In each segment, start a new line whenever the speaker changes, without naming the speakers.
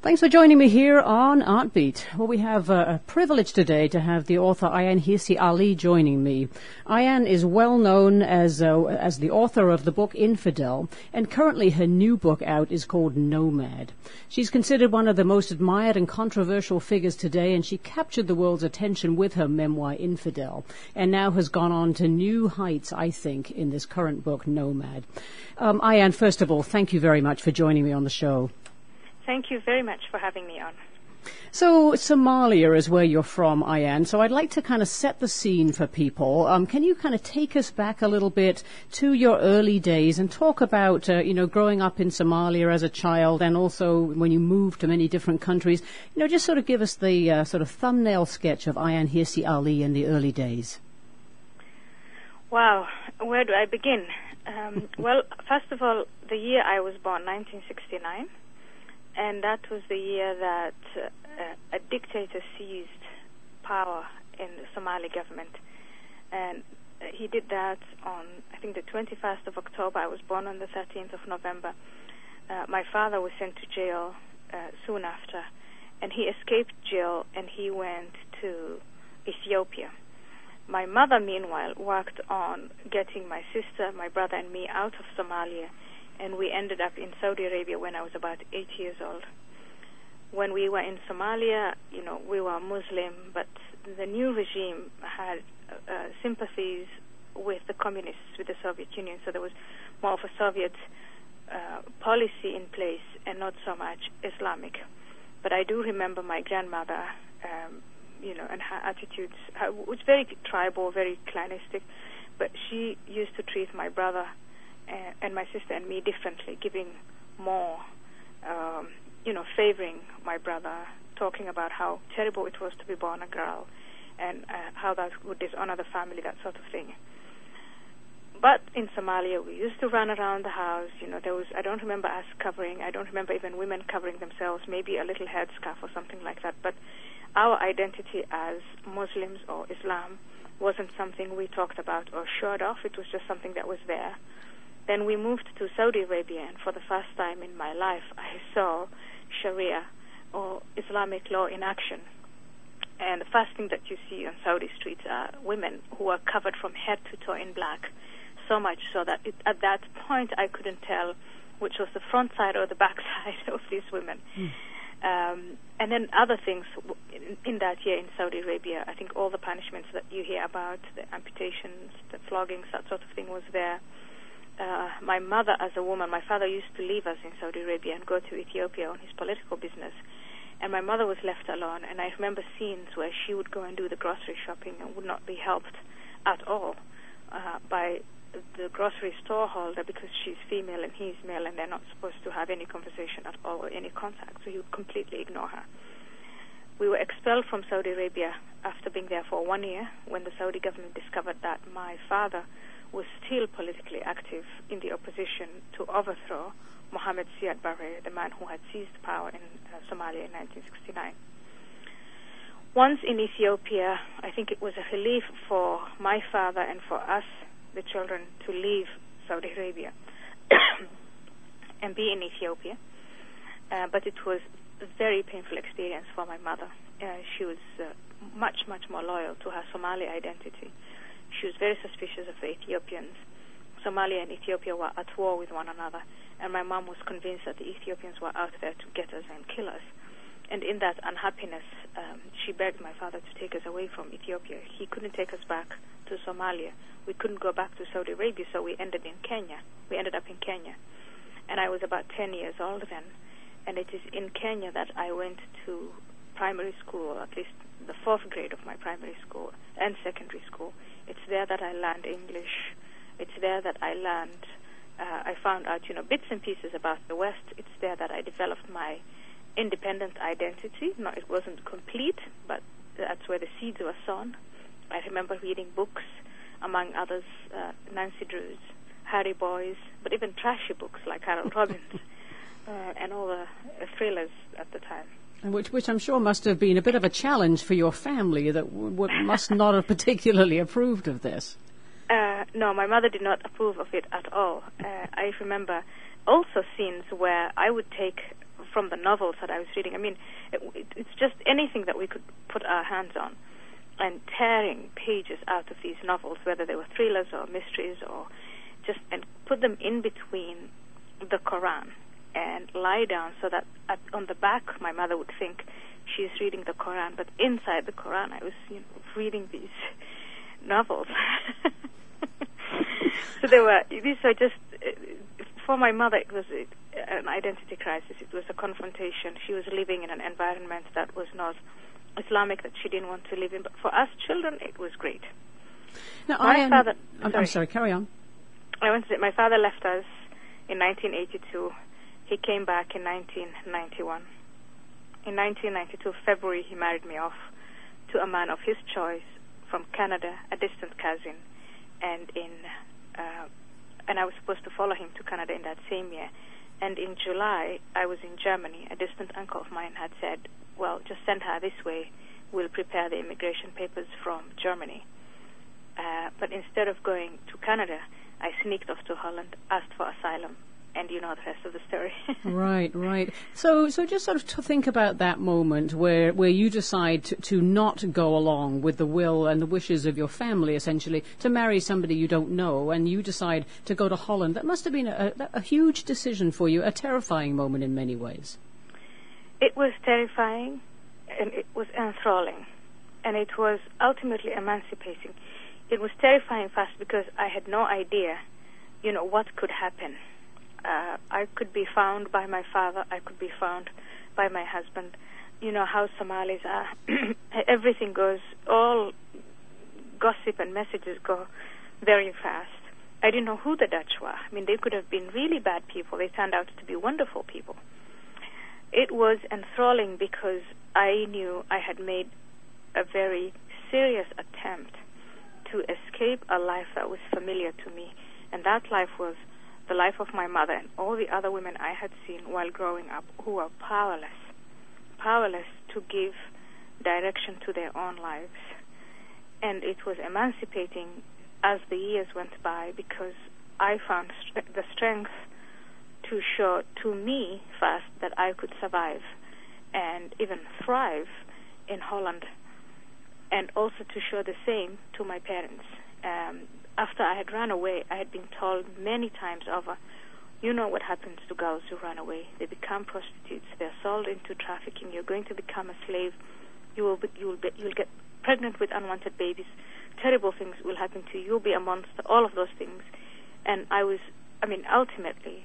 Thanks for joining me here on Artbeat. Well, we have a privilege today to have the author Ayaan Hirsi Ali joining me. Ayaan is well known as the author of the book Infidel, and currently her new book out is called Nomad. She's considered one of the most admired and controversial figures today, and she captured the world's attention with her memoir Infidel, and now has gone on to new heights, I think, in this current book Nomad. Ayaan, first of all, thank you very much for joining me on the show.
Thank you very much for having me on.
So Somalia is where you're from, Ayaan. So I'd like to kind of set the scene for people. Can you kind of take us back a little bit to your early days and talk about, growing up in Somalia as a child and also when you moved to many different countries? Just sort of give us the sort of thumbnail sketch of Ayaan Hirsi Ali in the early days.
Wow, where do I begin? Well, first of all, the year I was born, 1969. And that was the year that a dictator seized power in the Somali government. And he did that on, I think, the 21st of October. I was born on the 13th of November. My father was sent to jail soon after. And he escaped jail and he went to Ethiopia. My mother, meanwhile, worked on getting my sister, my brother, and me out of Somalia. And we ended up in Saudi Arabia when I was about 8 years old. When we were in Somalia, we were Muslim, but the new regime had sympathies with the communists, with the Soviet Union, so there was more of a Soviet policy in place and not so much Islamic. But I do remember my grandmother, and her attitudes. It was very tribal, very clanistic, but she used to treat my brother and my sister and me differently, giving more, favoring my brother, talking about how terrible it was to be born a girl and how that would dishonor the family, that sort of thing. But in Somalia, we used to run around the house. I don't remember us covering. I don't remember even women covering themselves, maybe a little headscarf or something like that. But our identity as Muslims or Islam wasn't something we talked about or showed off. It was just something that was there. Then we moved to Saudi Arabia, and for the first time in my life, I saw Sharia, or Islamic law, in action. And the first thing that you see on Saudi streets are women who are covered from head to toe in black, so much so that at that point I couldn't tell which was the front side or the back side of these women. And then other things in that year in Saudi Arabia, I think all the punishments that you hear about, the amputations, the floggings, that sort of thing was there. My mother, as a woman, my father used to leave us in Saudi Arabia and go to Ethiopia on his political business, and my mother was left alone. And I remember scenes where she would go and do the grocery shopping and would not be helped at all by the grocery store holder, because she's female and he's male, and they're not supposed to have any conversation at all or any contact, so he would completely ignore her. We were expelled from Saudi Arabia after being there for 1 year when the Saudi government discovered that my father was still politically active in the opposition to overthrow Mohammed Siad Barre, the man who had seized power in Somalia in 1969. Once in Ethiopia, I think it was a relief for my father and for us, the children, to leave Saudi Arabia and be in Ethiopia. But it was a very painful experience for my mother. She was much more loyal to her Somali identity. She was very suspicious of the Ethiopians. Somalia and Ethiopia were at war with one another, and my mom was convinced that the Ethiopians were out there to get us and kill us. And in that unhappiness, she begged my father to take us away from Ethiopia. He couldn't take us back to Somalia. We couldn't go back to Saudi Arabia, so we ended in Kenya. We ended up in Kenya. And I was about 10 years old then. And it is in Kenya that I went to primary school, or at least the 4th grade of my primary school and secondary school. It's there that I learned English. It's there that I learned, I found out, bits and pieces about the West. It's there that I developed my independent identity. No, it wasn't complete, but that's where the seeds were sown. I remember reading books, among others, Nancy Drew's, Harry Boy's, but even trashy books like Harold Robbins, and all the thrillers at the time.
Which I'm sure must have been a bit of a challenge for your family that must not have particularly approved of this.
No, my mother did not approve of it at all. I remember also scenes where I would take from the novels that I was reading. I mean, it's just anything that we could put our hands on, and tearing pages out of these novels, whether they were thrillers or mysteries, or and put them in between the Quran and lie down so that on the back my mother would think she's reading the Quran, but inside the Quran I was reading these novels. So these were just, for my mother it was an identity crisis. It was a confrontation. She was living in an environment that was not Islamic, that she didn't want to live in, but for us children it was great.
Now, I'm sorry, carry on.
I want to say my father left us in 1982. He came back in 1991. In 1992, February, he married me off to a man of his choice from Canada, a distant cousin, and I was supposed to follow him to Canada in that same year. And in July, I was in Germany. A distant uncle of mine had said, well, just send her this way. We'll prepare the immigration papers from Germany. But instead of going to Canada, I sneaked off to Holland, asked for asylum, and you know the rest of the story.
Right. So just sort of to think about that moment where you decide to not go along with the will and the wishes of your family, essentially, to marry somebody you don't know, and you decide to go to Holland. That must have been a huge decision for you, a terrifying moment in many ways.
It was terrifying, and it was enthralling, and it was ultimately emancipating. It was terrifying first because I had no idea, what could happen. I could be found by my father. I could be found by my husband. You know how Somalis are. Everything goes, all gossip and messages go very fast. I didn't know who the Dutch were. I mean, they could have been really bad people. They turned out to be wonderful people. It was enthralling because I knew I had made a very serious attempt to escape a life that was familiar to me. And that life was the life of my mother and all the other women I had seen while growing up who were powerless to give direction to their own lives. And it was emancipating as the years went by because I found the strength to show to me first that I could survive and even thrive in Holland, and also to show the same to my parents. After I had run away, I had been told many times over, you know what happens to girls who run away. They become prostitutes. They're sold into trafficking. You're going to become a slave. You'll get pregnant with unwanted babies. Terrible things will happen to you. You'll be a monster. All of those things. And ultimately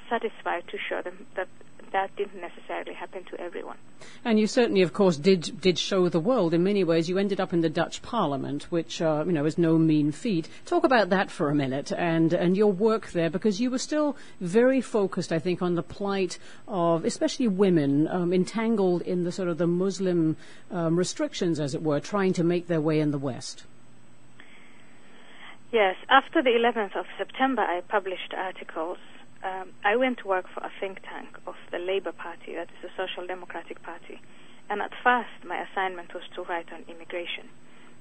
satisfied to show them that didn't necessarily happen to everyone.
And you certainly, of course, did show the world. In many ways, you ended up in the Dutch Parliament, which, is no mean feat. Talk about that for a minute and your work there, because you were still very focused, I think, on the plight of especially women entangled in the sort of the Muslim restrictions, as it were, trying to make their way in the West.
Yes. After the 11th of September, I published articles. I went to work for a think tank of the Labour Party, that is the Social Democratic Party. And at first, my assignment was to write on immigration.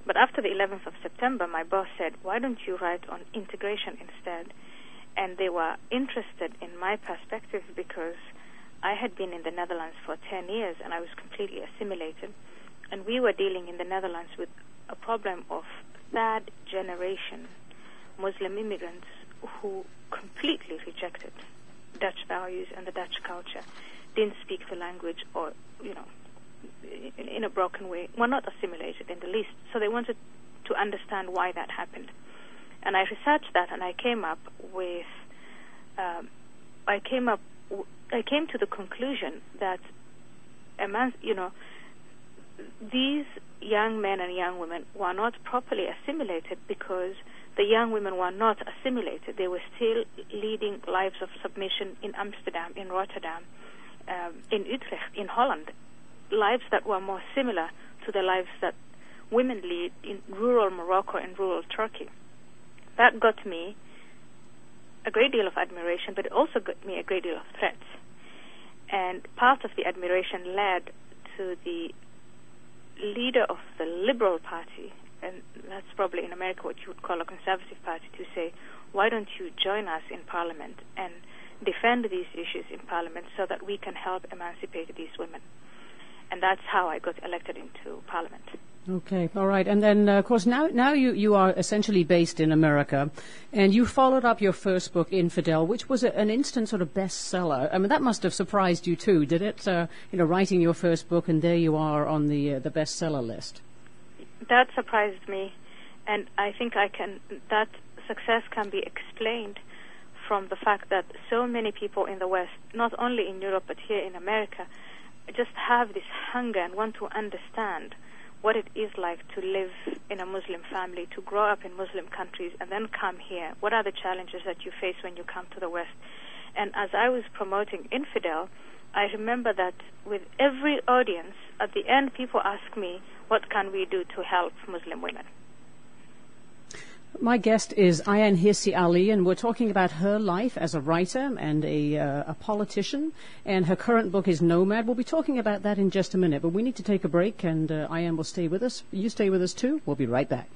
But after the 11th of September, my boss said, why don't you write on integration instead? And they were interested in my perspective because I had been in the Netherlands for 10 years and I was completely assimilated. And we were dealing in the Netherlands with a problem of third-generation Muslim immigrants who completely rejected Dutch values and the Dutch culture, didn't speak the language, or, in a broken way, were not assimilated in the least. So they wanted to understand why that happened. And I researched that, and I came up with, I came to the conclusion that, these young men and young women were not properly assimilated because the young women were not assimilated. They were still leading lives of submission in Amsterdam, in Rotterdam, in Utrecht, in Holland, lives that were more similar to the lives that women lead in rural Morocco and rural Turkey. That got me a great deal of admiration, but it also got me a great deal of threats. And part of the admiration led to the leader of the Liberal Party, and that's probably in America what you would call a conservative party, to say, why don't you join us in Parliament and defend these issues in Parliament so that we can help emancipate these women. And that's how I got elected into Parliament.
Okay, all right. And then, of course, now you are essentially based in America, and you followed up your first book, Infidel, which was an instant sort of bestseller. I mean, that must have surprised you too, did it? Writing your first book, and there you are on the bestseller list.
That surprised me, and I think that success can be explained from the fact that so many people in the West, not only in Europe but here in America, just have this hunger and want to understand what it is like to live in a Muslim family, to grow up in Muslim countries, and then come here. What are the challenges that you face when you come to the West? And as I was promoting Infidel, I remember that with every audience, at the end, people ask me, what can we do to help Muslim women?
My guest is Ayaan Hirsi Ali, and we're talking about her life as a writer and a politician, and her current book is Nomad. We'll be talking about that in just a minute, but we need to take a break, and Ayaan will stay with us. You stay with us too. We'll be right back.